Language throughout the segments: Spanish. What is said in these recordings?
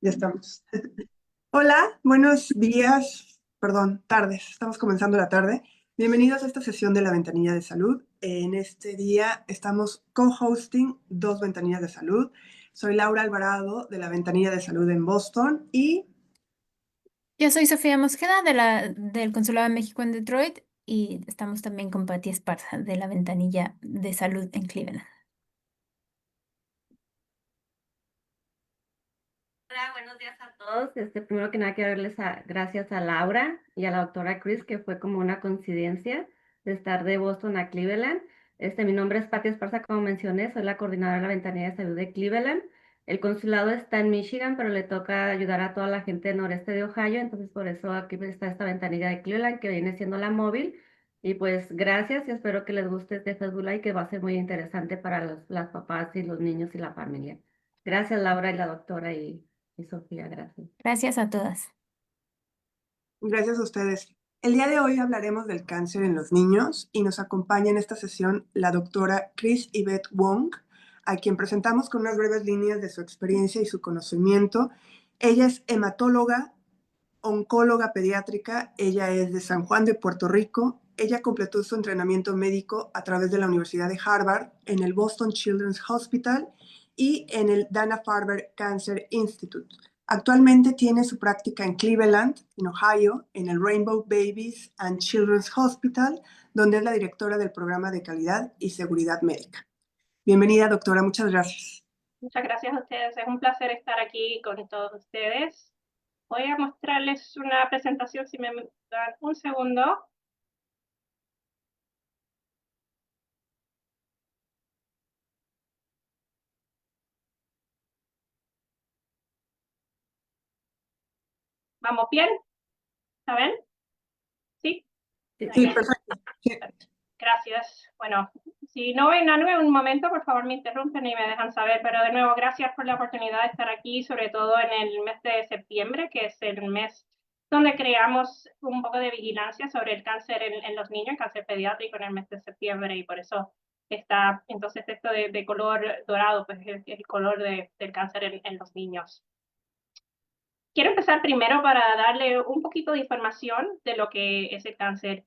Ya estamos. Hola, buenos días, perdón, tardes. Estamos comenzando la tarde. Bienvenidos a esta sesión de la Ventanilla de Salud. En este día estamos co-hosting dos ventanillas de salud. Soy Laura Alvarado de la Ventanilla de Salud en Boston y Yo soy Sofía Mosqueda del Consulado de México en Detroit y estamos también con Patti Esparza de la Ventanilla de Salud en Cleveland. Hola, buenos días a todos. Primero que nada, quiero darles gracias a Laura y a la doctora Chris, que fue como una coincidencia de estar de Boston a Cleveland. Mi nombre es Patti Esparza, como mencioné, soy la coordinadora de la Ventanilla de Salud de Cleveland. El consulado está en Michigan, pero le toca ayudar a toda la gente del noreste de Ohio, entonces por eso aquí está esta ventanilla de Cleveland, que viene siendo la móvil. Y pues gracias y espero que les guste este fórmula y que va a ser muy interesante para las papás y los niños y la familia. Gracias, Laura y la doctora y Sofía, gracias. Gracias a todas. gracias a ustedes. El día de hoy hablaremos del cáncer en los niños y nos acompaña en esta sesión la doctora Chris Yvette Wong, a quien presentamos con unas breves líneas de su experiencia y su conocimiento. Ella es hematóloga, oncóloga pediátrica, ella es de San Juan de Puerto Rico. Ella completó su entrenamiento médico a través de la Universidad de Harvard, en el Boston Children's Hospital y en el Dana-Farber Cancer Institute. Actualmente tiene su práctica en Cleveland, en Ohio, en el Rainbow Babies and Children's Hospital, donde es la directora del programa de calidad y seguridad médica. Bienvenida, doctora, muchas gracias. Muchas gracias a ustedes. Es un placer estar aquí con todos ustedes. Voy a mostrarles una presentación, si me dan un segundo. ¿Vamos bien? ¿Saben? ¿Sí? Sí, Sí, Ahí. perfecto. Sí. Gracias. Bueno, si no ven algo en un momento, por favor me interrumpen y me dejan saber, pero de nuevo, gracias por la oportunidad de estar aquí, sobre todo en el mes de septiembre, que es el mes donde creamos un poco de vigilancia sobre el cáncer en los niños, cáncer pediátrico en el mes de septiembre, y por eso está entonces esto de color dorado, pues es el color del cáncer en los niños. Quiero empezar primero para darle un poquito de información de lo que es el cáncer.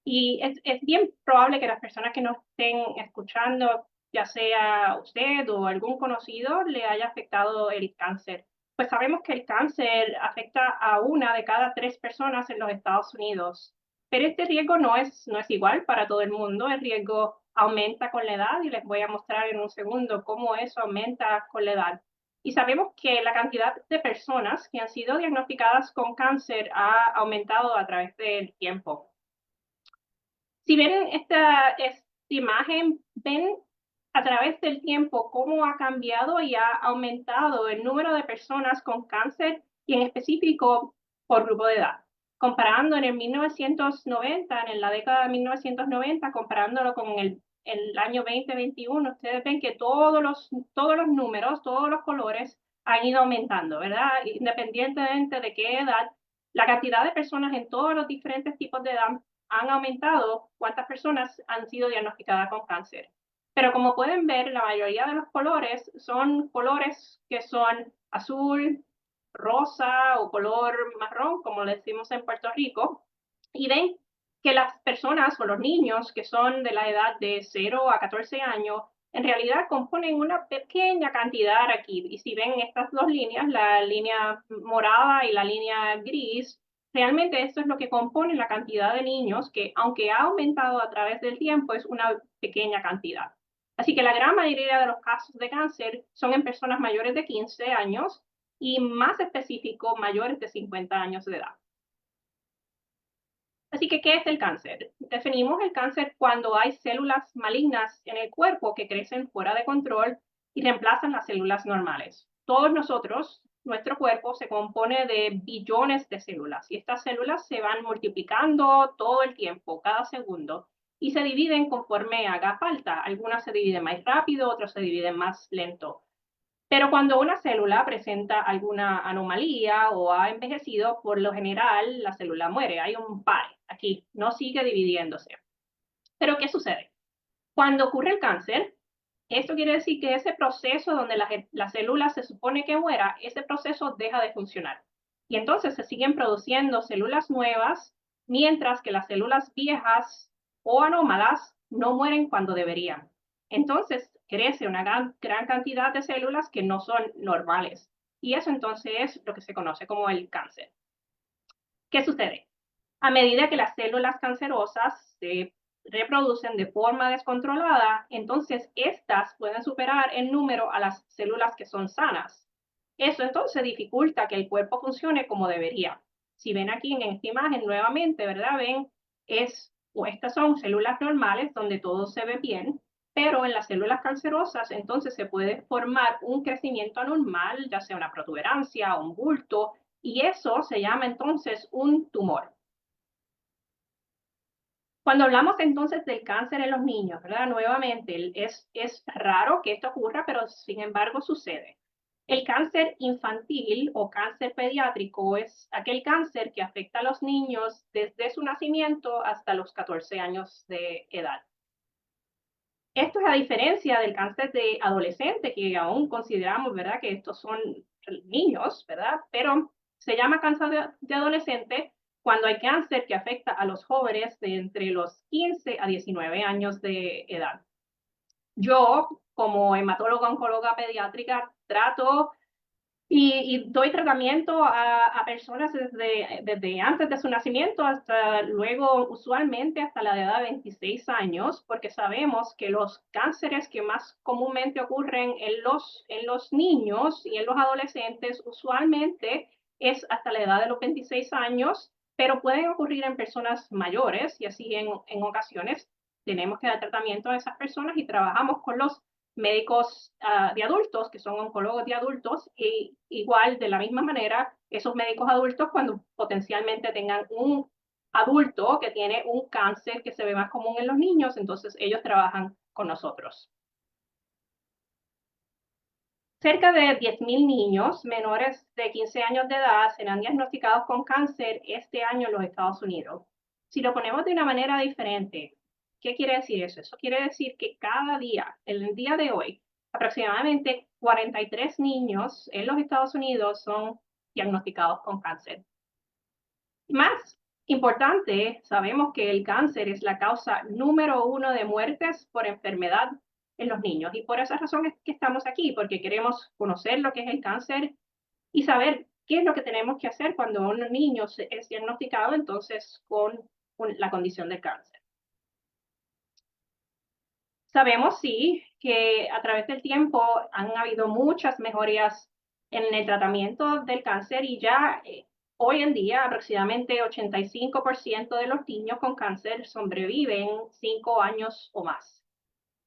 Y es bien probable que las personas que nos estén escuchando, ya sea usted o algún conocido, le haya afectado el cáncer. Pues sabemos que el cáncer afecta a una de cada 3 personas en los Estados Unidos. Pero este riesgo no es igual para todo el mundo. El riesgo aumenta con la edad y les voy a mostrar en un segundo cómo eso aumenta con la edad. Y sabemos que la cantidad de personas que han sido diagnosticadas con cáncer ha aumentado a través del tiempo. Si ven esta imagen, ven a través del tiempo cómo ha cambiado y ha aumentado el número de personas con cáncer y en específico por grupo de edad. Comparando en el 1990, en la década de 1990, comparándolo con el año 2021, ustedes ven que todos los números, todos los colores han ido aumentando, ¿verdad? Independientemente de qué edad, la cantidad de personas en todos los diferentes tipos de edad han aumentado cuántas personas han sido diagnosticadas con cáncer. Pero como pueden ver, la mayoría de los colores son colores que son azul, rosa o color marrón, como le decimos en Puerto Rico. Y ven que las personas o los niños que son de la edad de 0 a 14 años, en realidad componen una pequeña cantidad aquí. Y si ven estas dos líneas, la línea morada y la línea gris, realmente esto es lo que compone la cantidad de niños que, aunque ha aumentado a través del tiempo, es una pequeña cantidad. Así que la gran mayoría de los casos de cáncer son en personas mayores de 15 años y más específico, mayores de 50 años de edad. Así que, ¿qué es el cáncer? Definimos el cáncer cuando hay células malignas en el cuerpo que crecen fuera de control y reemplazan las células normales. Todos nosotros, nuestro cuerpo se compone de billones de células y estas células se van multiplicando todo el tiempo, cada segundo, y se dividen conforme haga falta. Algunas se dividen más rápido, otras se dividen más lento. Pero cuando una célula presenta alguna anomalía o ha envejecido, por lo general la célula muere. Hay un pare aquí, no sigue dividiéndose. Pero ¿qué sucede? Cuando ocurre el cáncer, Esto quiere decir que ese proceso donde la célula se supone que muera, ese proceso deja de funcionar. Y entonces se siguen produciendo células nuevas, mientras que las células viejas o anómalas no mueren cuando deberían. Entonces crece una gran cantidad de células que no son normales. Y eso entonces es lo que se conoce como el cáncer. ¿Qué sucede? A medida que las células cancerosas se reproducen de forma descontrolada, entonces estas pueden superar en número a las células que son sanas. Eso entonces dificulta que el cuerpo funcione como debería. Si ven aquí en esta imagen nuevamente, ¿verdad? Ven, estas son células normales donde todo se ve bien, pero en las células cancerosas entonces se puede formar un crecimiento anormal, ya sea una protuberancia o un bulto, y eso se llama entonces un tumor. Cuando hablamos entonces del cáncer en los niños, ¿verdad? Nuevamente, es raro que esto ocurra, pero sin embargo sucede. El cáncer infantil o cáncer pediátrico es aquel cáncer que afecta a los niños desde su nacimiento hasta los 14 años de edad. Esto es a diferencia del cáncer de adolescente, que aún consideramos, ¿verdad?, que estos son niños, ¿verdad? Pero se llama cáncer de adolescente cuando hay cáncer que afecta a los jóvenes de entre los 15 a 19 años de edad. Yo, como hematóloga oncóloga pediátrica, trato y doy tratamiento a personas desde antes de su nacimiento hasta luego, usualmente hasta la edad de 26 años, porque sabemos que los cánceres que más comúnmente ocurren en los niños y en los adolescentes usualmente es hasta la edad de los 26 años, pero pueden ocurrir en personas mayores y así en ocasiones tenemos que dar tratamiento a esas personas y trabajamos con los médicos de adultos, que son oncólogos de adultos, y igual de la misma manera, esos médicos adultos cuando potencialmente tengan un adulto que tiene un cáncer que se ve más común en los niños, entonces ellos trabajan con nosotros. Cerca de 10,000 niños menores de 15 años de edad serán diagnosticados con cáncer este año en los Estados Unidos. Si lo ponemos de una manera diferente, ¿qué quiere decir eso? Eso quiere decir que cada día, el día de hoy, aproximadamente 43 niños en los Estados Unidos son diagnosticados con cáncer. Más importante, sabemos que el cáncer es la causa número 1 de muertes por enfermedad en los niños. Y por esa razón es que estamos aquí, porque queremos conocer lo que es el cáncer y saber qué es lo que tenemos que hacer cuando un niño es diagnosticado entonces con la condición de cáncer. Sabemos, sí, que a través del tiempo han habido muchas mejorías en el tratamiento del cáncer y ya hoy en día aproximadamente 85% de los niños con cáncer sobreviven 5 años o más.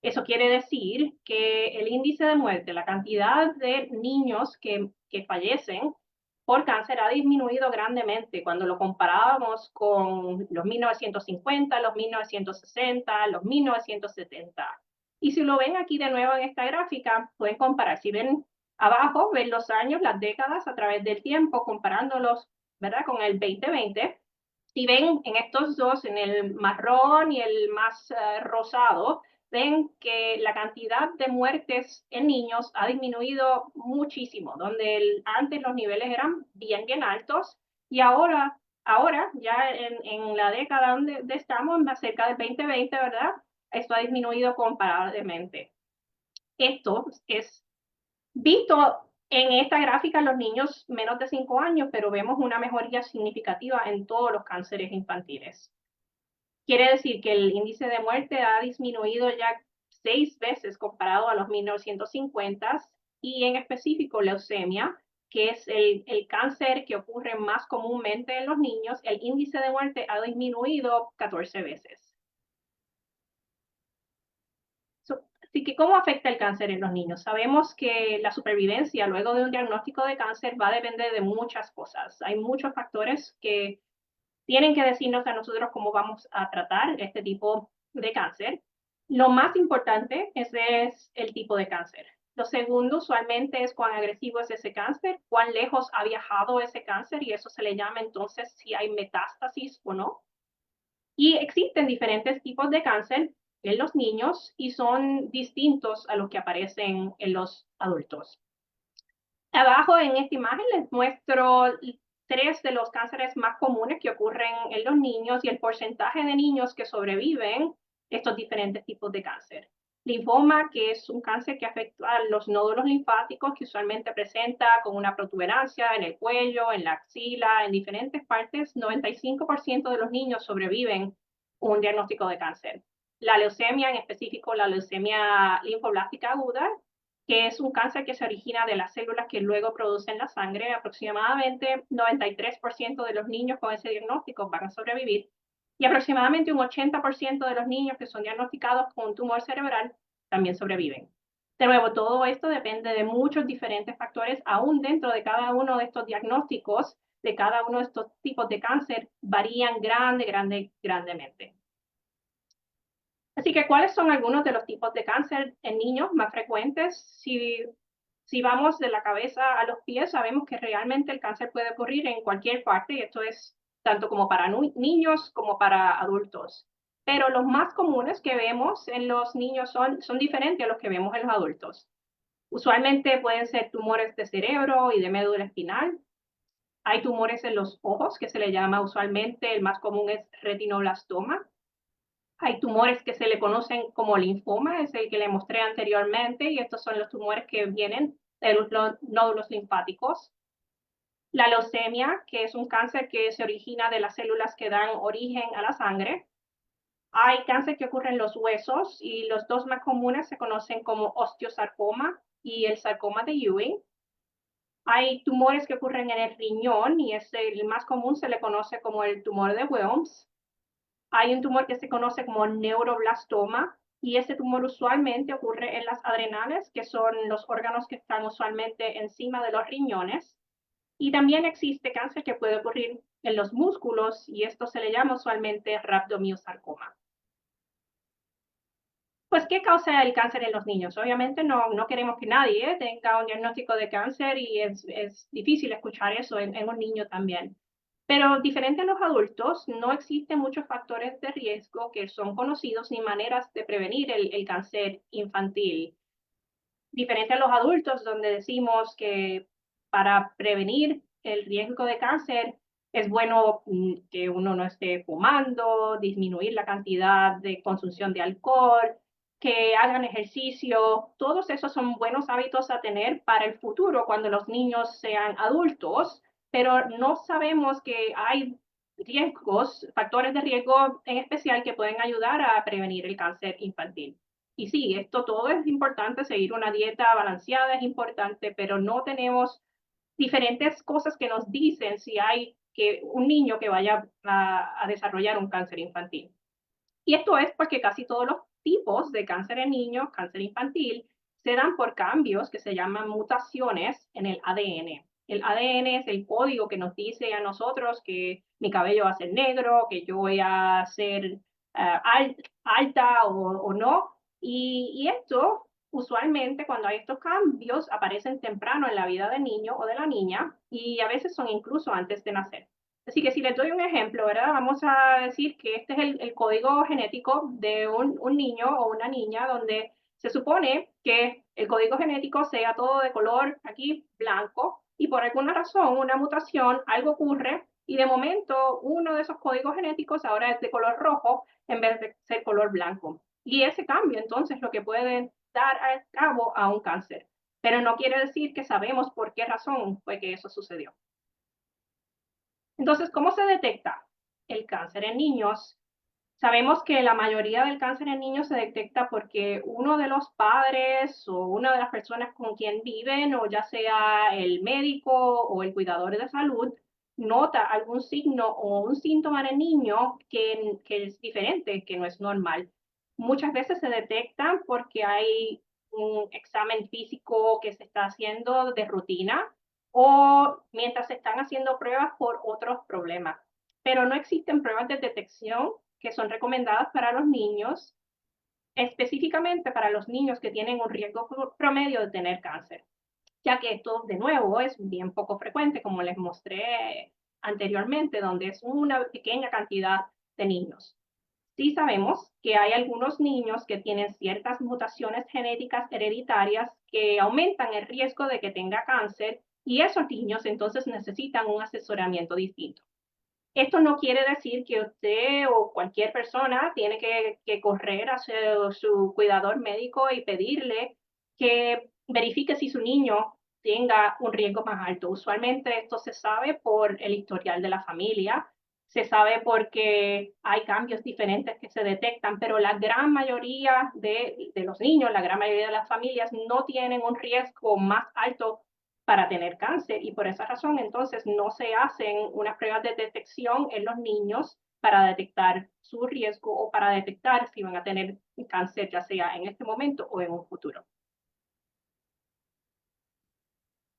Eso quiere decir que el índice de muerte, la cantidad de niños que fallecen por cáncer ha disminuido grandemente cuando lo comparábamos con los 1950, los 1960, los 1970. Y si lo ven aquí de nuevo en esta gráfica, pueden comparar. Si ven abajo, ven los años, las décadas a través del tiempo, comparándolos, ¿verdad?, con el 2020. Si ven en estos dos, en el marrón y el más rosado, ven que la cantidad de muertes en niños ha disminuido muchísimo, donde antes los niveles eran bien altos y ahora ya en la década donde estamos, más cerca del 2020, ¿verdad? Esto ha disminuido comparablemente. Esto es visto en esta gráfica en los niños menos de 5 años, pero vemos una mejoría significativa en todos los cánceres infantiles. Quiere decir que el índice de muerte ha disminuido ya 6 veces comparado a los 1950 y en específico leucemia, que es el cáncer que ocurre más comúnmente en los niños, el índice de muerte ha disminuido 14 veces. Así que, ¿cómo afecta el cáncer en los niños? Sabemos que la supervivencia luego de un diagnóstico de cáncer va a depender de muchas cosas. Hay muchos factores que tienen que decirnos a nosotros cómo vamos a tratar este tipo de cáncer. Lo más importante es el tipo de cáncer. Lo segundo usualmente es cuán agresivo es ese cáncer, cuán lejos ha viajado ese cáncer y eso se le llama entonces si hay metástasis o no. Y existen diferentes tipos de cáncer en los niños y son distintos a los que aparecen en los adultos. Abajo en esta imagen les muestro 3 de los cánceres más comunes que ocurren en los niños y el porcentaje de niños que sobreviven estos diferentes tipos de cáncer. Linfoma, que es un cáncer que afecta a los nódulos linfáticos, que usualmente presenta con una protuberancia en el cuello, en la axila, en diferentes partes. 95% de los niños sobreviven un diagnóstico de cáncer. La leucemia, en específico la leucemia linfoblástica aguda, que es un cáncer que se origina de las células que luego producen la sangre. Aproximadamente 93% de los niños con ese diagnóstico van a sobrevivir y aproximadamente un 80% de los niños que son diagnosticados con un tumor cerebral también sobreviven. De nuevo, todo esto depende de muchos diferentes factores, aún dentro de cada uno de estos diagnósticos, de cada uno de estos tipos de cáncer, varían grandemente. Así que, ¿cuáles son algunos de los tipos de cáncer en niños más frecuentes? Si vamos de la cabeza a los pies, sabemos que realmente el cáncer puede ocurrir en cualquier parte, y esto es tanto como para niños como para adultos. Pero los más comunes que vemos en los niños son diferentes a los que vemos en los adultos. Usualmente pueden ser tumores de cerebro y de médula espinal. Hay tumores en los ojos, que se le llama usualmente, el más común es retinoblastoma. Hay tumores que se le conocen como linfoma, es el que le mostré anteriormente, y estos son los tumores que vienen de los nódulos linfáticos. La leucemia, que es un cáncer que se origina de las células que dan origen a la sangre. Hay cáncer que ocurre en los huesos, y los dos más comunes se conocen como osteosarcoma y el sarcoma de Ewing. Hay tumores que ocurren en el riñón, y es el más común, se le conoce como el tumor de Wilms. Hay un tumor que se conoce como neuroblastoma, y ese tumor usualmente ocurre en las adrenales, que son los órganos que están usualmente encima de los riñones. Y también existe cáncer que puede ocurrir en los músculos, y esto se le llama usualmente rhabdomiosarcoma. Pues, ¿qué causa el cáncer en los niños? Obviamente no queremos que nadie tenga un diagnóstico de cáncer, y es difícil escuchar eso en un niño también. Pero diferente a los adultos, no existen muchos factores de riesgo que son conocidos ni maneras de prevenir el cáncer infantil. Diferente a los adultos, donde decimos que para prevenir el riesgo de cáncer es bueno que uno no esté fumando, disminuir la cantidad de consumición de alcohol, que hagan ejercicio. Todos esos son buenos hábitos a tener para el futuro cuando los niños sean adultos, pero no sabemos que hay riesgos, factores de riesgo en especial que pueden ayudar a prevenir el cáncer infantil. Y sí, esto todo es importante, seguir una dieta balanceada es importante, pero no tenemos diferentes cosas que nos dicen si hay un niño que vaya a desarrollar un cáncer infantil. Y esto es porque casi todos los tipos de cáncer en niños, cáncer infantil, se dan por cambios que se llaman mutaciones en el ADN. El ADN es el código que nos dice a nosotros que mi cabello va a ser negro, que yo voy a ser alta o no. Y esto, usualmente, cuando hay estos cambios, aparecen temprano en la vida del niño o de la niña, y a veces son incluso antes de nacer. Así que si les doy un ejemplo, ¿verdad? Vamos a decir que este es el código genético de un niño o una niña, donde se supone que el código genético sea todo de color aquí blanco, y por alguna razón, una mutación, algo ocurre, y de momento uno de esos códigos genéticos ahora es de color rojo en vez de ser color blanco. Y ese cambio entonces lo que puede dar a cabo a un cáncer. Pero no quiere decir que sabemos por qué razón fue que eso sucedió. Entonces, ¿cómo se detecta el cáncer en niños? Sabemos que la mayoría del cáncer en niños se detecta porque uno de los padres o una de las personas con quien viven, o ya sea el médico o el cuidador de salud, nota algún signo o un síntoma en el niño que es diferente, que no es normal. Muchas veces se detectan porque hay un examen físico que se está haciendo de rutina, o mientras se están haciendo pruebas por otros problemas. Pero no existen pruebas de detección que son recomendadas para los niños, específicamente para los niños que tienen un riesgo promedio de tener cáncer, ya que esto, de nuevo, es bien poco frecuente, como les mostré anteriormente, donde es una pequeña cantidad de niños. Sí sabemos que hay algunos niños que tienen ciertas mutaciones genéticas hereditarias que aumentan el riesgo de que tenga cáncer y esos niños entonces necesitan un asesoramiento distinto. Esto no quiere decir que usted o cualquier persona tiene que correr a su cuidador médico y pedirle que verifique si su niño tenga un riesgo más alto. Usualmente esto se sabe por el historial de la familia, se sabe porque hay cambios diferentes que se detectan, pero la gran mayoría de los niños, la gran mayoría de las familias no tienen un riesgo más alto para tener cáncer y por esa razón entonces no se hacen unas pruebas de detección en los niños para detectar su riesgo o para detectar si van a tener cáncer ya sea en este momento o en un futuro.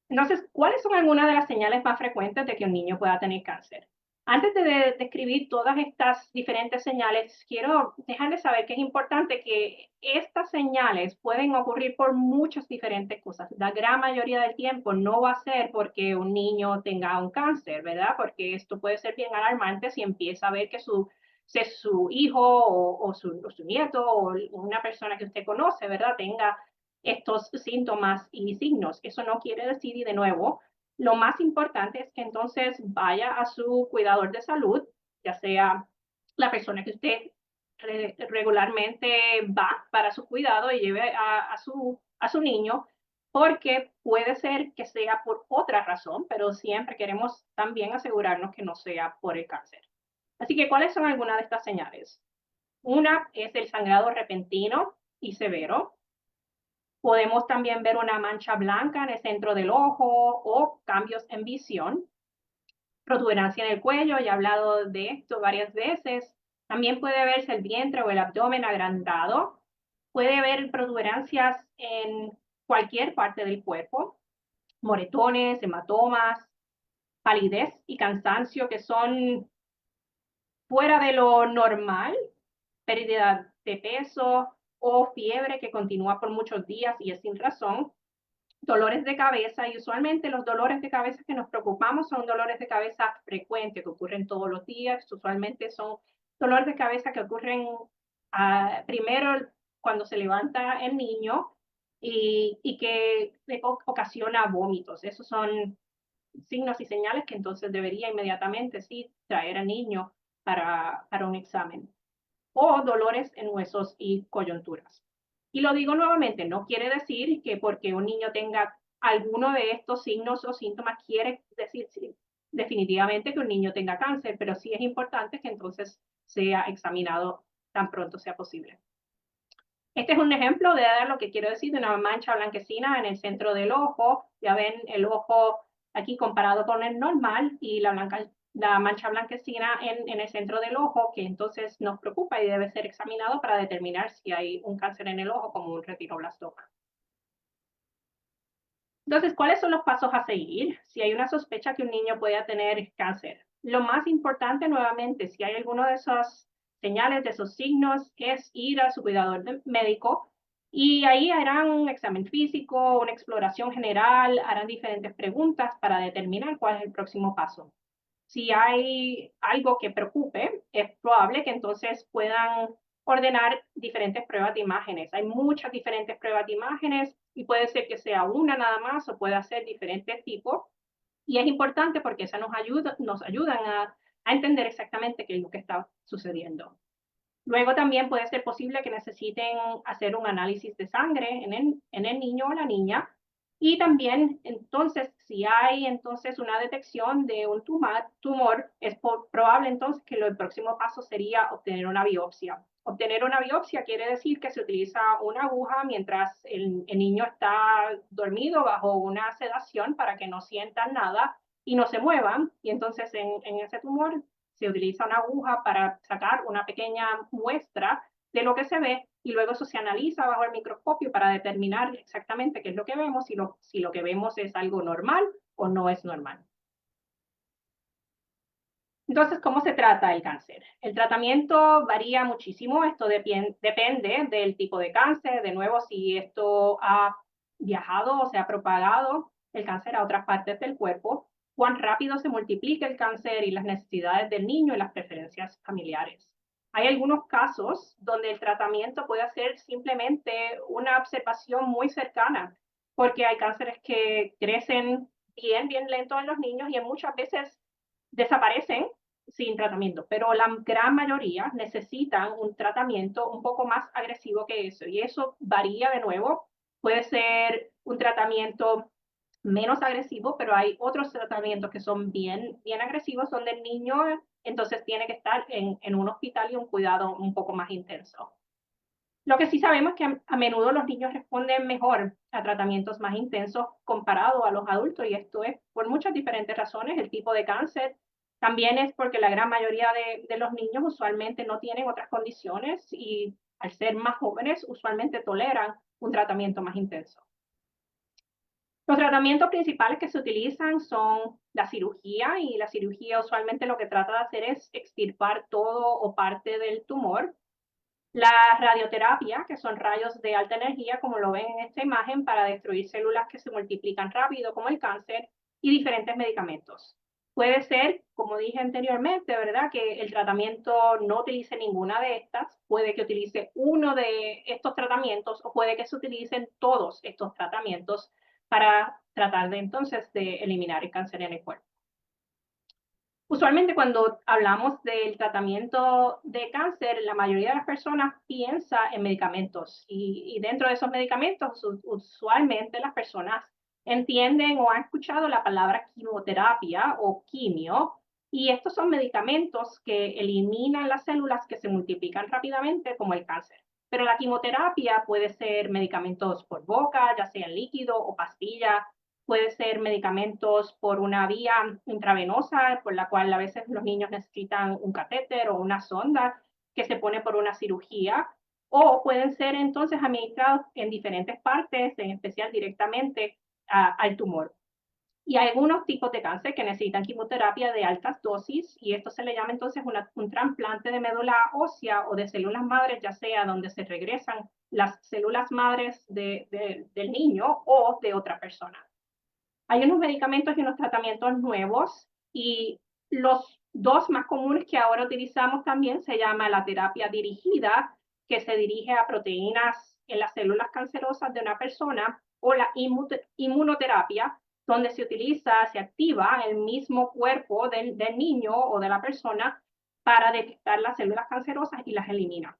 Entonces, ¿cuáles son algunas de las señales más frecuentes de que un niño pueda tener cáncer? Antes de describir todas estas diferentes señales, quiero dejarles saber que es importante que estas señales pueden ocurrir por muchas diferentes cosas. La gran mayoría del tiempo no va a ser porque un niño tenga un cáncer, ¿verdad? Porque esto puede ser bien alarmante si empieza a ver que su hijo o su nieto o una persona que usted conoce, ¿verdad? Tenga estos síntomas y signos. Eso no quiere decir, y de nuevo, lo más importante es que entonces vaya a su cuidador de salud, ya sea la persona que usted regularmente va para su cuidado y lleve a su niño, porque puede ser que sea por otra razón, pero siempre queremos también asegurarnos que no sea por el cáncer. Así que, ¿cuáles son algunas de estas señales? Una es el sangrado repentino y severo. Podemos también ver una mancha blanca en el centro del ojo o cambios en visión. Protuberancia en el cuello, ya he hablado de esto varias veces. También puede verse el vientre o el abdomen agrandado. Puede haber protuberancias en cualquier parte del cuerpo, moretones, hematomas, palidez y cansancio que son fuera de lo normal, pérdida de peso o fiebre que continúa por muchos días y es sin razón, dolores de cabeza, y usualmente los dolores de cabeza que nos preocupamos son dolores de cabeza frecuentes que ocurren todos los días, usualmente son dolores de cabeza que ocurren primero cuando se levanta el niño y que ocasiona vómitos. Esos son signos y señales que entonces debería inmediatamente sí traer al niño para un examen. O dolores en huesos y coyunturas. Y lo digo nuevamente, no quiere decir que porque un niño tenga alguno de estos signos o síntomas quiere decir sí, definitivamente que un niño tenga cáncer, pero sí es importante que entonces sea examinado tan pronto sea posible. Este es un ejemplo de lo que quiero decir de una mancha blanquecina en el centro del ojo. Ya ven el ojo aquí comparado con el normal y la mancha blanquecina en el centro del ojo, que entonces nos preocupa y debe ser examinado para determinar si hay un cáncer en el ojo como un retinoblastoma. Entonces, ¿cuáles son los pasos a seguir si hay una sospecha que un niño pueda tener cáncer? Lo más importante, nuevamente, si hay alguno de esas señales, de esos signos, es ir a su cuidador médico y ahí harán un examen físico, una exploración general, harán diferentes preguntas para determinar cuál es el próximo paso. Si hay algo que preocupe, es probable que entonces puedan ordenar diferentes pruebas de imágenes. Hay muchas diferentes pruebas de imágenes y puede ser que sea una nada más o pueda ser diferentes tipos. Y es importante porque eso nos ayudan a entender exactamente qué es lo que está sucediendo. Luego también puede ser posible que necesiten hacer un análisis de sangre en el niño o la niña. Y también, entonces, si hay entonces una detección de un tumor, es probable entonces que el próximo paso sería obtener una biopsia. Obtener una biopsia quiere decir que se utiliza una aguja mientras el niño está dormido bajo una sedación para que no sientan nada y no se muevan. Y entonces en ese tumor se utiliza una aguja para sacar una pequeña muestra de lo que se ve y luego eso se analiza bajo el microscopio para determinar exactamente qué es lo que vemos, si lo que vemos es algo normal o no es normal. Entonces, ¿cómo se trata el cáncer? El tratamiento varía muchísimo, esto depende del tipo de cáncer, de nuevo, si esto ha viajado o se ha propagado el cáncer a otras partes del cuerpo, cuán rápido se multiplica el cáncer y las necesidades del niño y las preferencias familiares. Hay algunos casos donde el tratamiento puede ser simplemente una observación muy cercana, porque hay cánceres que crecen bien lento en los niños y muchas veces desaparecen sin tratamiento, pero la gran mayoría necesitan un tratamiento un poco más agresivo que eso, y eso varía de nuevo. Puede ser un tratamiento menos agresivo, pero hay otros tratamientos que son bien agresivos, donde el niño entonces tiene que estar en un hospital y un cuidado un poco más intenso. Lo que sí sabemos es que a menudo los niños responden mejor a tratamientos más intensos comparado a los adultos, y esto es por muchas diferentes razones. El tipo de cáncer también es porque la gran mayoría de los niños usualmente no tienen otras condiciones y al ser más jóvenes usualmente toleran un tratamiento más intenso. Los tratamientos principales que se utilizan son la cirugía, y la cirugía usualmente lo que trata de hacer es extirpar todo o parte del tumor. La radioterapia, que son rayos de alta energía, como lo ven en esta imagen, para destruir células que se multiplican rápido, como el cáncer, y diferentes medicamentos. Puede ser, como dije anteriormente, ¿verdad?, que el tratamiento no utilice ninguna de estas, puede que utilice uno de estos tratamientos o puede que se utilicen todos estos tratamientos para tratar de entonces de eliminar el cáncer en el cuerpo. Usualmente cuando hablamos del tratamiento de cáncer, la mayoría de las personas piensa en medicamentos, y dentro de esos medicamentos usualmente las personas entienden o han escuchado la palabra quimioterapia o quimio, y estos son medicamentos que eliminan las células que se multiplican rápidamente como el cáncer. Pero la quimioterapia puede ser medicamentos por boca, ya sea en líquido o pastilla. Puede ser medicamentos por una vía intravenosa, por la cual a veces los niños necesitan un catéter o una sonda que se pone por una cirugía, o pueden ser entonces administrados en diferentes partes, en especial directamente al tumor. Y hay algunos tipos de cáncer que necesitan quimioterapia de altas dosis, y esto se le llama entonces un trasplante de médula ósea o de células madres, ya sea donde se regresan las células madres del niño o de otra persona. Hay unos medicamentos y unos tratamientos nuevos, y los dos más comunes que ahora utilizamos también se llama la terapia dirigida, que se dirige a proteínas en las células cancerosas de una persona, o la inmunoterapia, donde se activa el mismo cuerpo del niño o de la persona para detectar las células cancerosas y las elimina.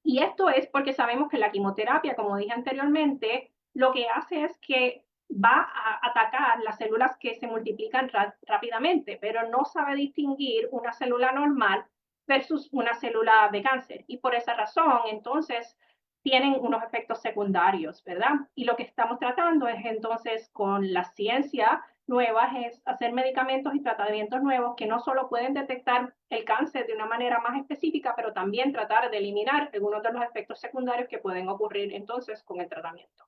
Y esto es porque sabemos que la quimioterapia, como dije anteriormente, lo que hace es que va a atacar las células que se multiplican rápidamente, pero no sabe distinguir una célula normal versus una célula de cáncer. Y por esa razón, entonces, tienen unos efectos secundarios, ¿verdad? Y lo que estamos tratando es entonces, con la ciencia nueva, es hacer medicamentos y tratamientos nuevos que no solo pueden detectar el cáncer de una manera más específica, pero también tratar de eliminar algunos de los efectos secundarios que pueden ocurrir entonces con el tratamiento.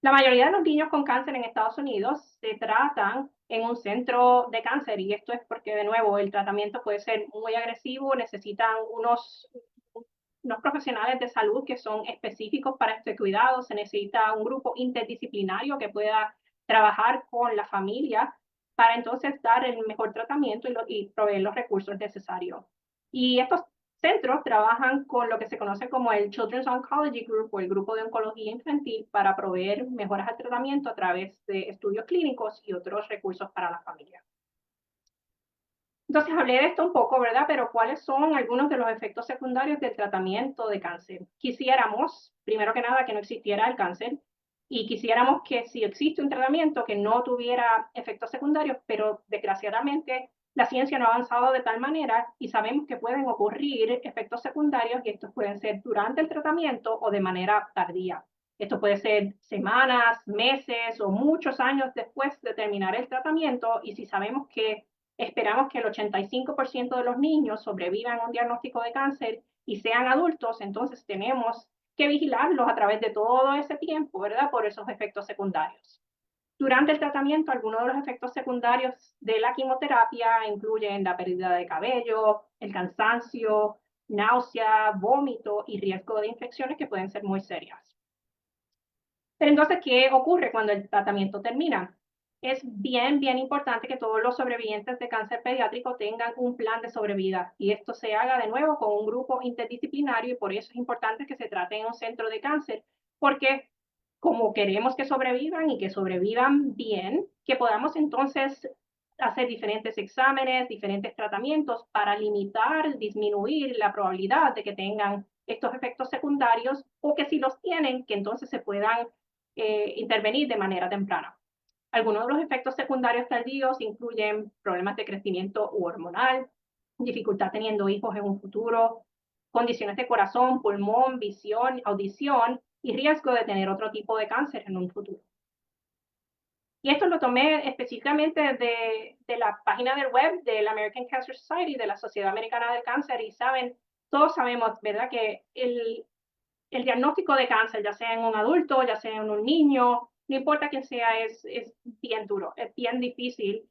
La mayoría de los niños con cáncer en Estados Unidos se tratan en un centro de cáncer, y esto es porque, de nuevo, el tratamiento puede ser muy agresivo, necesitan unos profesionales de salud que son específicos para este cuidado, se necesita un grupo interdisciplinario que pueda trabajar con la familia para entonces dar el mejor tratamiento y proveer los recursos necesarios. Y estos centros trabajan con lo que se conoce como el Children's Oncology Group, o el grupo de oncología infantil, para proveer mejoras al tratamiento a través de estudios clínicos y otros recursos para la familia. Entonces hablé de esto un poco, ¿verdad? Pero ¿cuáles son algunos de los efectos secundarios del tratamiento de cáncer? Quisiéramos, primero que nada, que no existiera el cáncer, y quisiéramos que, si existe un tratamiento, que no tuviera efectos secundarios, pero desgraciadamente la ciencia no ha avanzado de tal manera, y sabemos que pueden ocurrir efectos secundarios, y estos pueden ser durante el tratamiento o de manera tardía. Esto puede ser semanas, meses o muchos años después de terminar el tratamiento, y si sabemos que esperamos que el 85% de los niños sobrevivan a un diagnóstico de cáncer y sean adultos, entonces tenemos que vigilarlos a través de todo ese tiempo, ¿verdad?, por esos efectos secundarios. Durante el tratamiento, algunos de los efectos secundarios de la quimioterapia incluyen la pérdida de cabello, el cansancio, náusea, vómito y riesgo de infecciones que pueden ser muy serias. Pero entonces, ¿qué ocurre cuando el tratamiento termina? es bien, bien importante que todos los sobrevivientes de cáncer pediátrico tengan un plan de sobrevida y esto se haga de nuevo con un grupo interdisciplinario y por eso es importante que se trate en un centro de cáncer, porque como queremos que sobrevivan y que sobrevivan bien, que podamos entonces hacer diferentes exámenes, diferentes tratamientos para limitar, disminuir la probabilidad de que tengan estos efectos secundarios o que si los tienen, que entonces se puedan intervenir de manera temprana. Algunos de los efectos secundarios tardíos incluyen problemas de crecimiento hormonal, dificultad teniendo hijos en un futuro, condiciones de corazón, pulmón, visión, audición y riesgo de tener otro tipo de cáncer en un futuro. Y esto lo tomé específicamente de la página del web de la American Cancer Society, de la Sociedad Americana del Cáncer, y saben, todos sabemos, ¿verdad?, que el diagnóstico de cáncer, ya sea en un adulto, ya sea en un niño, no importa quién sea, es bien duro, es bien difícil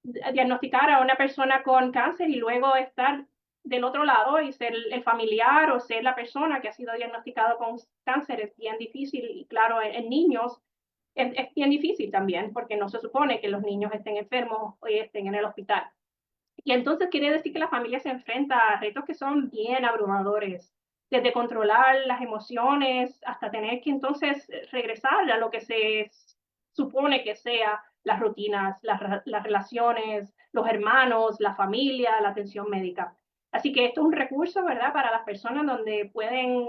diagnosticar a una persona con cáncer y luego estar del otro lado y ser el familiar o ser la persona que ha sido diagnosticado con cáncer es bien difícil y claro, en niños es bien difícil también porque no se supone que los niños estén enfermos o estén en el hospital. Y entonces quiere decir que la familia se enfrenta a retos que son bien abrumadores, desde controlar las emociones hasta tener que entonces regresar a lo que se supone que sea las rutinas, las relaciones, los hermanos, la familia, la atención médica. Así que esto es un recurso, ¿verdad?, para las personas donde pueden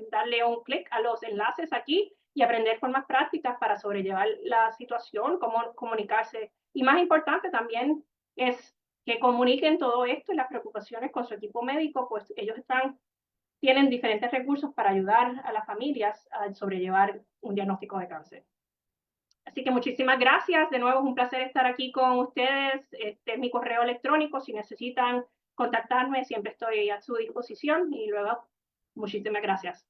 darle un clic a los enlaces aquí y aprender formas prácticas para sobrellevar la situación, cómo comunicarse. Y más importante también es que comuniquen todo esto y las preocupaciones con su equipo médico, pues ellos tienen diferentes recursos para ayudar a las familias a sobrellevar un diagnóstico de cáncer. Así que muchísimas gracias. De nuevo es un placer estar aquí con ustedes. Este es mi correo electrónico. Si necesitan contactarme, siempre estoy a su disposición. Y luego, muchísimas gracias.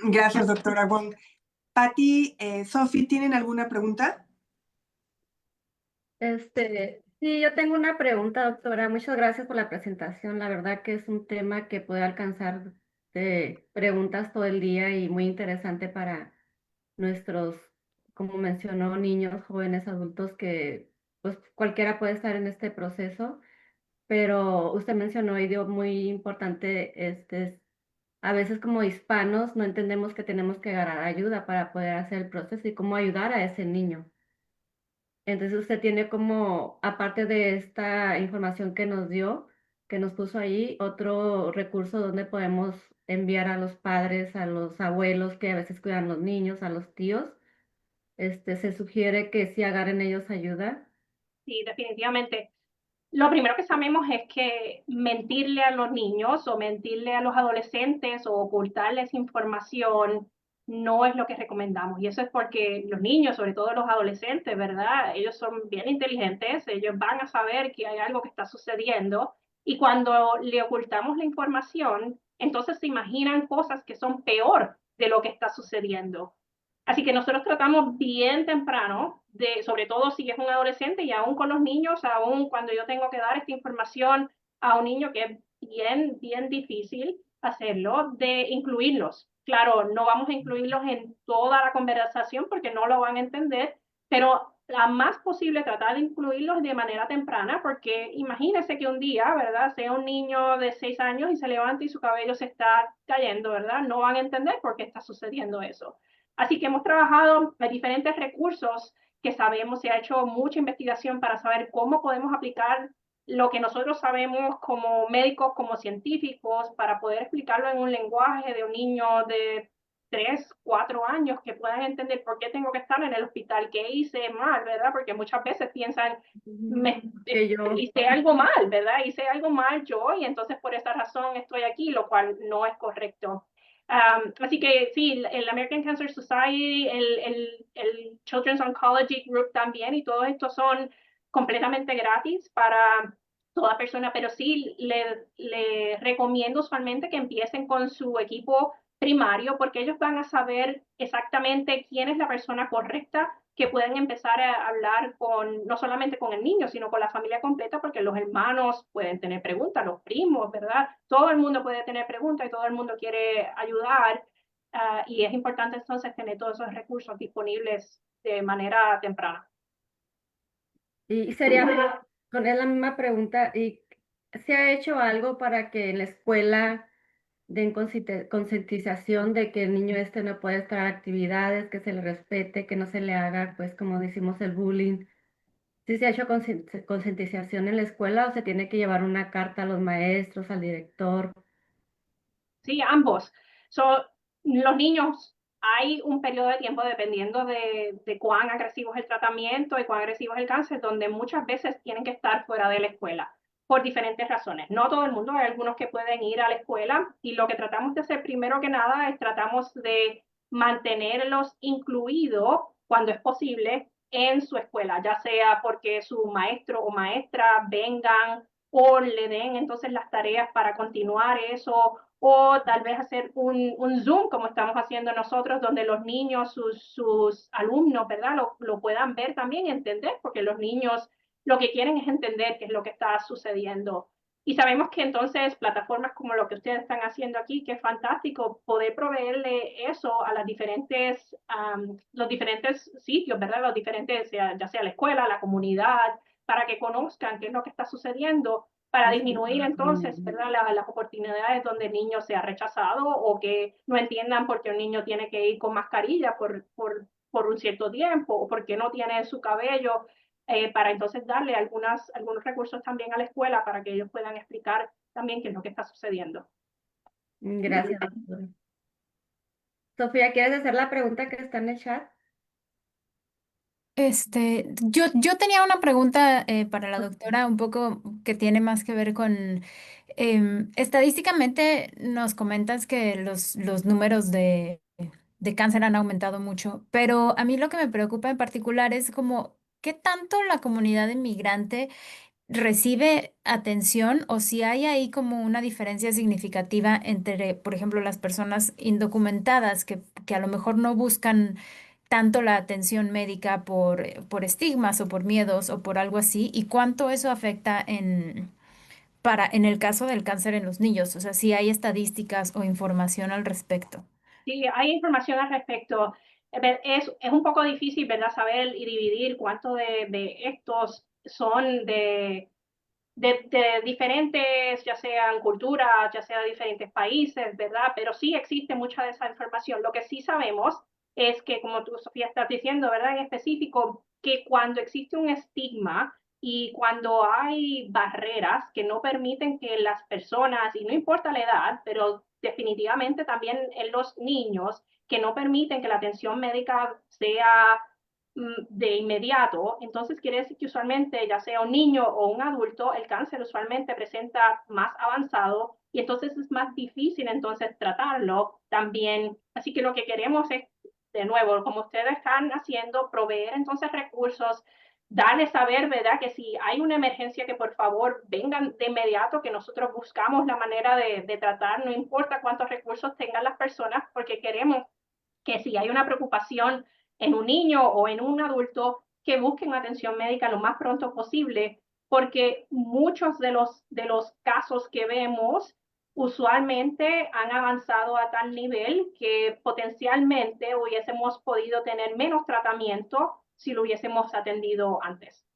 Gracias, doctora Wong. Patti, Sophie, ¿tienen alguna pregunta? Sí, yo tengo una pregunta, doctora. Muchas gracias por la presentación. La verdad que es un tema que puede alcanzar de preguntas todo el día y muy interesante para nuestros, como mencionó, niños, jóvenes, adultos, que pues cualquiera puede estar en este proceso. Pero usted mencionó y dio muy importante, a veces como hispanos no entendemos que tenemos que agarrar ayuda para poder hacer el proceso y cómo ayudar a ese niño. Entonces usted tiene como, aparte de esta información que nos dio, que nos puso ahí, otro recurso donde podemos enviar a los padres, a los abuelos que a veces cuidan los niños, a los tíos. Se sugiere que sí agarren ellos ayuda. Sí, definitivamente. Lo primero que sabemos es que mentirle a los niños o mentirle a los adolescentes o ocultarles información no es lo que recomendamos. Y eso es porque los niños, sobre todo los adolescentes, ¿verdad? Ellos son bien inteligentes, ellos van a saber que hay algo que está sucediendo y cuando le ocultamos la información, entonces se imaginan cosas que son peor de lo que está sucediendo. Así que nosotros tratamos bien temprano, sobre todo si es un adolescente y aún con los niños, aún cuando yo tengo que dar esta información a un niño que es bien, bien difícil hacerlo, de incluirlos. Claro, no vamos a incluirlos en toda la conversación porque no lo van a entender, pero la más posible tratar de incluirlos de manera temprana, porque imagínense que un día, ¿verdad?, sea un niño de 6 años y se levanta y su cabello se está cayendo, ¿verdad? No van a entender por qué está sucediendo eso. Así que hemos trabajado en diferentes recursos que sabemos, se ha hecho mucha investigación para saber cómo podemos aplicar lo que nosotros sabemos como médicos, como científicos, para poder explicarlo en un lenguaje de un niño de 3, 4 años que puedan entender por qué tengo que estar en el hospital, qué hice mal, ¿verdad? Porque muchas veces piensan, hice algo mal, ¿verdad? Hice algo mal yo y entonces por esa razón estoy aquí, lo cual no es correcto. Así que sí, el American Cancer Society, el Children's Oncology Group también, y todos estos son completamente gratis para toda persona, pero sí le recomiendo usualmente que empiecen con su equipo primario porque ellos van a saber exactamente quién es la persona correcta que pueden empezar a hablar con, no solamente con el niño, sino con la familia completa, porque los hermanos pueden tener preguntas, los primos, ¿verdad? Todo el mundo puede tener preguntas y todo el mundo quiere ayudar. y es importante entonces tener todos esos recursos disponibles de manera temprana. Y sería con él la misma pregunta, ¿y se ha hecho algo para que en la escuela den concientización de que el niño no puede estar en actividades, que se le respete, que no se le haga, pues como decimos, el bullying? ¿Sí se ha hecho concientización en la escuela o se tiene que llevar una carta a los maestros, al director? Sí, ambos. Los niños, hay un periodo de tiempo dependiendo de cuán agresivo es el tratamiento y cuán agresivo es el cáncer, donde muchas veces tienen que estar fuera de la escuela por diferentes razones. No todo el mundo, hay algunos que pueden ir a la escuela y lo que tratamos de hacer primero que nada es tratamos de mantenerlos incluidos cuando es posible en su escuela, ya sea porque su maestro o maestra vengan o le den entonces las tareas para continuar eso, o tal vez hacer un Zoom como estamos haciendo nosotros, donde los niños, sus alumnos, ¿verdad? Lo puedan ver también y entender, porque los niños lo que quieren es entender qué es lo que está sucediendo. Y sabemos que entonces plataformas como lo que ustedes están haciendo aquí, que es fantástico poder proveerle eso a las los diferentes sitios, ¿verdad? Los diferentes, ya sea la escuela, la comunidad, para que conozcan qué es lo que está sucediendo, para disminuir entonces, ¿verdad? Las oportunidades donde el niño sea rechazado o que no entiendan por qué un niño tiene que ir con mascarilla por un cierto tiempo o por qué no tiene su cabello, para entonces darle algunos recursos también a la escuela para que ellos puedan explicar también qué es lo que está sucediendo. Gracias, doctora. Sofía, ¿quieres hacer la pregunta que está en el chat? Yo tenía una pregunta para la doctora, un poco que tiene más que ver con, estadísticamente nos comentas que los números de cáncer han aumentado mucho, pero a mí lo que me preocupa en particular es como, ¿qué tanto la comunidad inmigrante recibe atención o si hay ahí como una diferencia significativa entre, por ejemplo, las personas indocumentadas que a lo mejor no buscan tanto la atención médica por estigmas o por miedos o por algo así, y cuánto eso afecta en el caso del cáncer en los niños? O sea, si hay estadísticas o información al respecto. Sí, hay información al respecto. Es un poco difícil, ¿verdad? Saber y dividir cuánto de estos son de diferentes, ya sean culturas, ya sea de diferentes países, ¿verdad? Pero sí existe mucha de esa información. Lo que sí sabemos es que, como tú, Sofía, estás diciendo, ¿verdad? En específico, que cuando existe un estigma y cuando hay barreras que no permiten que las personas, y no importa la edad, pero definitivamente también en los niños, que no permiten que la atención médica sea de inmediato, entonces quiere decir que usualmente, ya sea un niño o un adulto, el cáncer usualmente presenta más avanzado y entonces es más difícil entonces tratarlo también. Así que lo que queremos es, de nuevo, como ustedes están haciendo, proveer entonces recursos, darles saber, ¿verdad? Que si hay una emergencia, que por favor vengan de inmediato, que nosotros buscamos la manera de tratar, no importa cuántos recursos tengan las personas, porque queremos que si hay una preocupación en un niño o en un adulto, que busquen atención médica lo más pronto posible, porque muchos de los casos que vemos usualmente han avanzado a tal nivel que potencialmente hubiésemos podido tener menos tratamiento si lo hubiésemos atendido antes.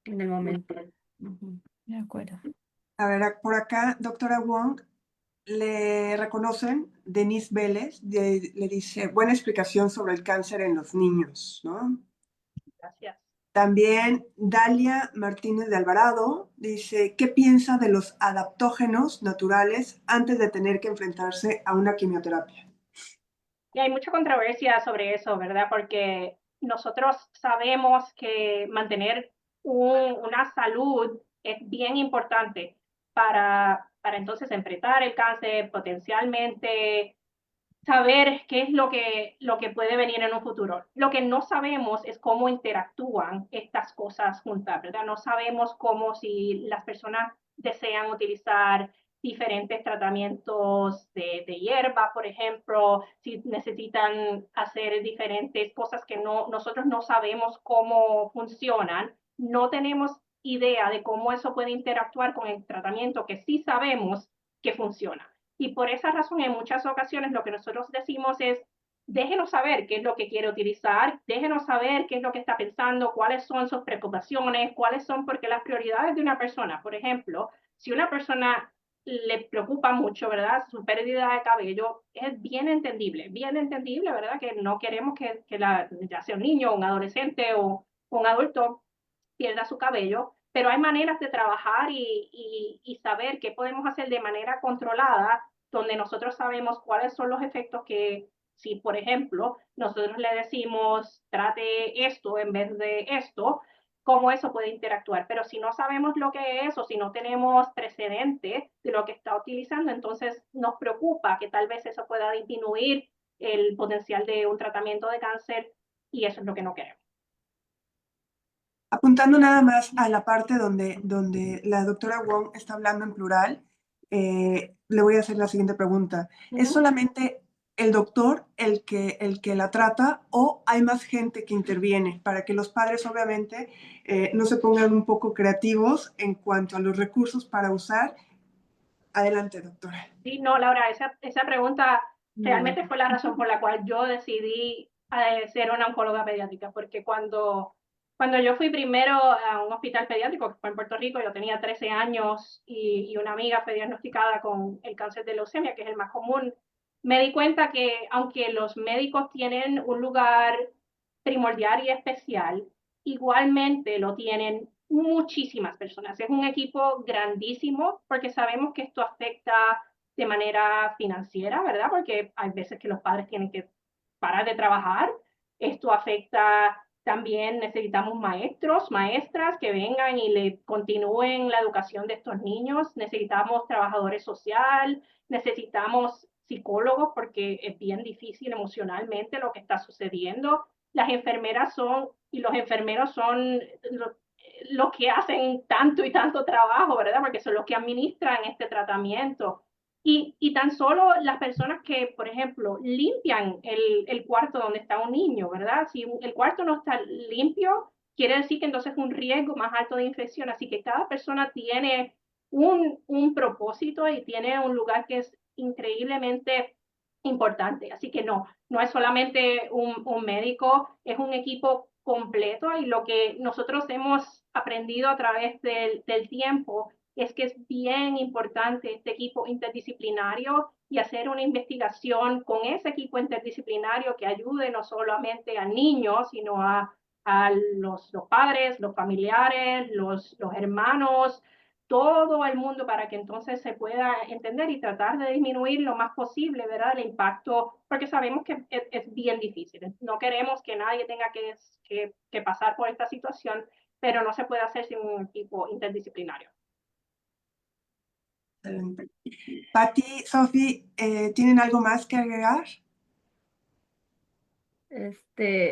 En el momento. Ujú. De acuerdo. A ver, por acá, doctora Wong, le reconocen, Denise Vélez, le dice, buena explicación sobre el cáncer en los niños, ¿no? Gracias. También Dalia Martínez de Alvarado dice, ¿qué piensa de los adaptógenos naturales antes de tener que enfrentarse a una quimioterapia? Y hay mucha controversia sobre eso, ¿verdad? Porque nosotros sabemos que mantener una salud es bien importante para entonces enfrentar el cáncer, potencialmente saber qué es lo que puede venir en un futuro. Lo que no sabemos es cómo interactúan estas cosas juntas, ¿verdad? No sabemos cómo, si las personas desean utilizar diferentes tratamientos de hierba, por ejemplo, si necesitan hacer diferentes cosas que nosotros no sabemos cómo funcionan, no tenemos idea de cómo eso puede interactuar con el tratamiento que sí sabemos que funciona. Y por esa razón, en muchas ocasiones, lo que nosotros decimos es, déjenos saber qué es lo que quiere utilizar, déjenos saber qué es lo que está pensando, cuáles son sus preocupaciones, cuáles son, porque las prioridades de una persona, por ejemplo, si una persona le preocupa mucho, ¿verdad? Su pérdida de cabello es bien entendible, ¿verdad? Que no queremos que ya sea un niño, un adolescente o un adulto pierda su cabello, pero hay maneras de trabajar y saber qué podemos hacer de manera controlada, donde nosotros sabemos cuáles son los efectos que, si por ejemplo nosotros le decimos trate esto en vez de esto, cómo eso puede interactuar. Pero si no sabemos lo que es o si no tenemos precedente de lo que está utilizando, entonces nos preocupa que tal vez eso pueda disminuir el potencial de un tratamiento de cáncer y eso es lo que no queremos. Apuntando nada más a la parte donde la doctora Wong está hablando en plural, le voy a hacer la siguiente pregunta. ¿Es solamente el doctor el que la trata o hay más gente que interviene para que los padres obviamente no se pongan un poco creativos en cuanto a los recursos para usar? Adelante, doctora. Sí, no, Laura, esa pregunta realmente fue la razón por la cual yo decidí ser una oncóloga pediátrica, porque cuando yo fui primero a un hospital pediátrico, que fue en Puerto Rico, yo tenía 13 años y una amiga fue diagnosticada con el cáncer de leucemia, que es el más común, me di cuenta que aunque los médicos tienen un lugar primordial y especial, igualmente lo tienen muchísimas personas. Es un equipo grandísimo porque sabemos que esto afecta de manera financiera, ¿verdad? Porque hay veces que los padres tienen que parar de trabajar. Esto afecta también, necesitamos maestros, maestras que vengan y le continúen la educación de estos niños. Necesitamos trabajadores sociales, necesitamos psicólogos porque es bien difícil emocionalmente lo que está sucediendo. Las enfermeras son, y los enfermeros son los que hacen tanto y tanto trabajo, ¿verdad? Porque son los que administran este tratamiento. Y tan solo las personas que, por ejemplo, limpian el cuarto donde está un niño, ¿verdad? Si el cuarto no está limpio, quiere decir que entonces es un riesgo más alto de infección. Así que cada persona tiene un propósito y tiene un lugar que es increíblemente importante. Así que no es solamente un médico, es un equipo completo y lo que nosotros hemos aprendido a través del tiempo es que es bien importante este equipo interdisciplinario y hacer una investigación con ese equipo interdisciplinario que ayude no solamente a niños, sino a los padres, los familiares, los hermanos, todo el mundo para que entonces se pueda entender y tratar de disminuir lo más posible, ¿verdad? El impacto, porque sabemos que es bien difícil. No queremos que nadie tenga que pasar por esta situación, pero no se puede hacer sin un equipo interdisciplinario. Excelente. Patti, Sophie, ¿tienen algo más que agregar?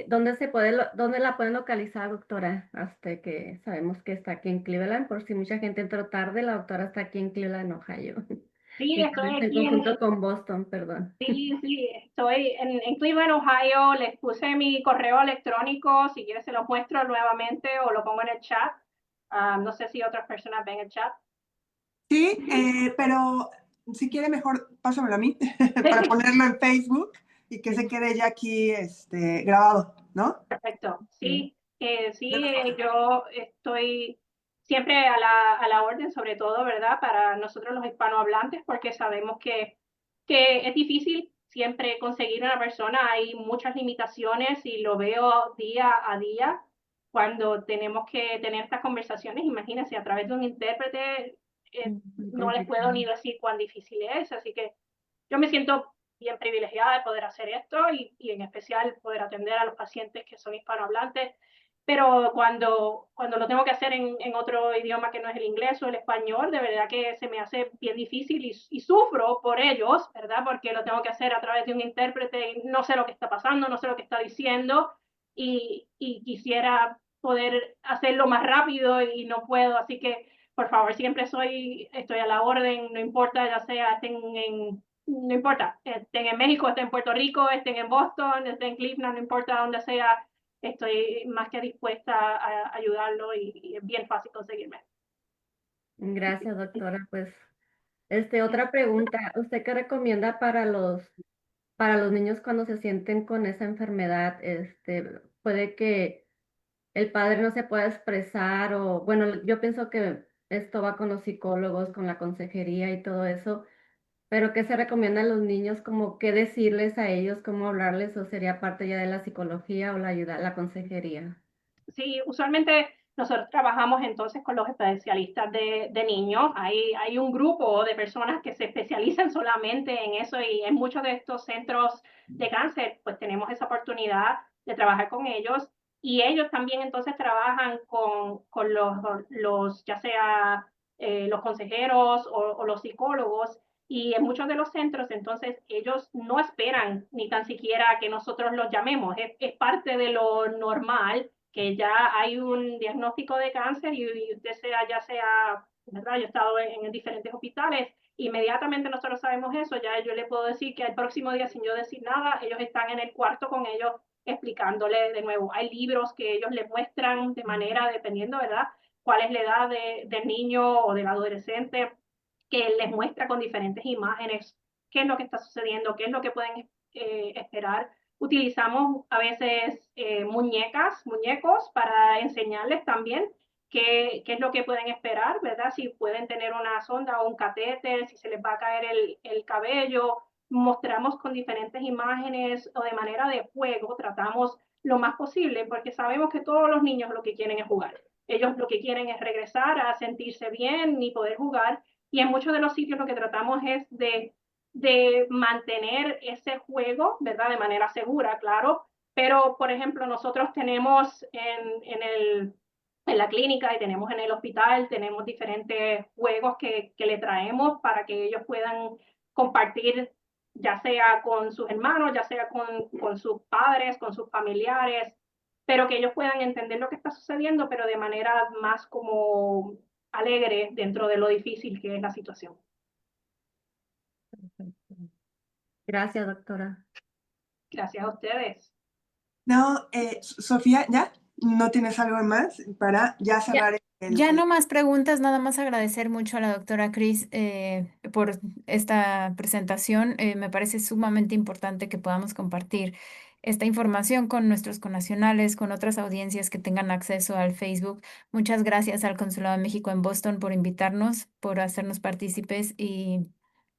¿Dónde la pueden localizar, doctora? Hasta que sabemos que está aquí en Cleveland, por si mucha gente entró tarde, la doctora está aquí en Cleveland, Ohio. Sí, Y estoy también en aquí conjunto con Boston, perdón. sí, estoy en Cleveland, Ohio. Les puse mi correo electrónico. Si quieres se lo muestro nuevamente o lo pongo en el chat. No sé si otras personas ven el chat. Sí, pero si quiere mejor pásamelo a mí para ponerlo en Facebook y que se quede ya aquí grabado, ¿no? Perfecto. Sí. Yo estoy siempre a la orden, sobre todo, ¿verdad? Para nosotros los hispanohablantes, porque sabemos que es difícil siempre conseguir una persona. Hay muchas limitaciones y lo veo día a día cuando tenemos que tener estas conversaciones. Imagínense, a través de un intérprete, Muy no les puedo complicado. ni decir cuán difícil es. Así que yo me siento bien privilegiada de poder hacer esto y en especial poder atender a los pacientes que son hispanohablantes, pero cuando lo tengo que hacer en otro idioma que no es el inglés o el español, de verdad que se me hace bien difícil y sufro por ellos, ¿verdad? Porque lo tengo que hacer a través de un intérprete y no sé lo que está pasando, no sé lo que está diciendo y quisiera poder hacerlo más rápido y no puedo, así que por favor, siempre estoy a la orden, no importa, ya sea no importa, estén en México, estén en Puerto Rico, estén en Boston, estén en Cleveland, no importa dónde sea, estoy más que dispuesta a ayudarlo y es bien fácil conseguirme. Gracias, doctora. Pues Otra pregunta, ¿usted qué recomienda para los niños cuando se sienten con esa enfermedad? Puede que el padre no se pueda expresar o, bueno, yo pienso que esto va con los psicólogos, con la consejería y todo eso, pero ¿qué se recomienda a los niños? Como qué decirles a ellos, cómo hablarles, o sería parte ya de la psicología o la ayuda, la consejería. Sí, usualmente nosotros trabajamos entonces con los especialistas de niños. Hay un grupo de personas que se especializan solamente en eso y en muchos de estos centros de cáncer, pues tenemos esa oportunidad de trabajar con ellos y ellos también entonces trabajan con los ya sea los consejeros o los psicólogos. Y en muchos de los centros, entonces, ellos no esperan ni tan siquiera que nosotros los llamemos. Es parte de lo normal que ya hay un diagnóstico de cáncer y usted sea, ya sea, ¿verdad? Yo he estado en diferentes hospitales, inmediatamente nosotros sabemos eso, ya yo le puedo decir que al próximo día, sin yo decir nada, ellos están en el cuarto con ellos explicándole de nuevo. Hay libros que ellos les muestran de manera, dependiendo, ¿verdad? Cuál es la edad del niño o del adolescente, que les muestra con diferentes imágenes qué es lo que está sucediendo, qué es lo que pueden esperar. Utilizamos a veces muñecos para enseñarles también qué es lo que pueden esperar, ¿verdad? Si pueden tener una sonda o un catéter, si se les va a caer el cabello. Mostramos con diferentes imágenes o de manera de juego, tratamos lo más posible, porque sabemos que todos los niños lo que quieren es jugar. Ellos lo que quieren es regresar a sentirse bien y poder jugar. Y en muchos de los sitios lo que tratamos es de mantener ese juego, ¿verdad? De manera segura, claro. Pero, por ejemplo, nosotros tenemos en la clínica y tenemos en el hospital, tenemos diferentes juegos que le traemos para que ellos puedan compartir, ya sea con sus hermanos, ya sea con sus padres, con sus familiares, pero que ellos puedan entender lo que está sucediendo, pero de manera más como alegre dentro de lo difícil que es la situación. Gracias, doctora. Gracias a ustedes. No, Sofía, ¿ya? ¿No tienes algo más para ya Ya, cerrar ya no más preguntas, nada más agradecer mucho a la doctora Cris por esta presentación. Me parece sumamente importante que podamos compartir esta información con nuestros connacionales, con otras audiencias que tengan acceso al Facebook. Muchas gracias al Consulado de México en Boston por invitarnos, por hacernos partícipes y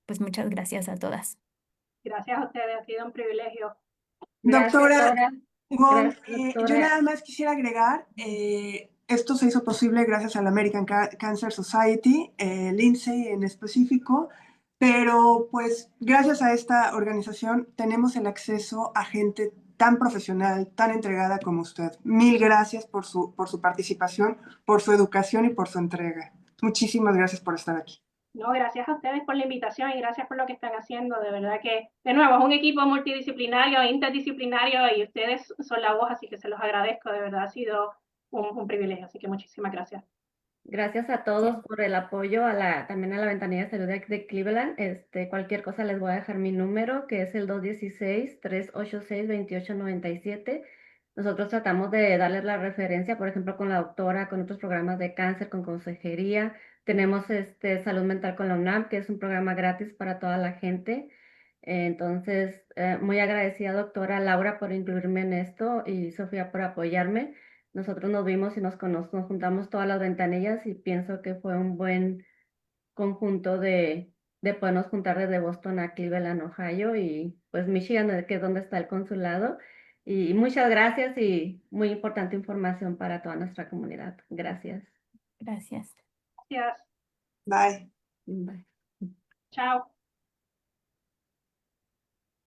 pues muchas gracias a todas. Gracias a ustedes, ha sido un privilegio. Gracias, Doctora doctora. Wong, Gracias, yo doctora. nada más quisiera agregar, esto se hizo posible gracias a la American Cancer Society, Lindsay en específico, pero pues gracias a esta organización tenemos el acceso a gente tan profesional, tan entregada como usted. Mil gracias por su participación, por su educación y por su entrega. Muchísimas gracias por estar aquí. No, gracias a ustedes por la invitación y gracias por lo que están haciendo. De verdad que, de nuevo, es un equipo multidisciplinario, interdisciplinario y ustedes son la voz, así que se los agradezco. De verdad ha sido un privilegio, así que muchísimas gracias. Gracias a todos por el apoyo también a la ventanilla de salud de Cleveland. Cualquier cosa les voy a dejar mi número, que es el 216-386-2897. Nosotros tratamos de darles la referencia, por ejemplo, con la doctora, con otros programas de cáncer, con consejería. Tenemos salud mental con la UNAM, que es un programa gratis para toda la gente. Entonces, muy agradecida, doctora Laura, por incluirme en esto y Sofía por apoyarme. Nosotros nos vimos y nos juntamos todas las ventanillas y pienso que fue un buen conjunto de podernos juntar desde Boston a Cleveland, Ohio y pues Michigan, que es donde está el consulado. Y muchas gracias y muy importante información para toda nuestra comunidad. Gracias. Gracias. Gracias. Bye. Bye. Chao.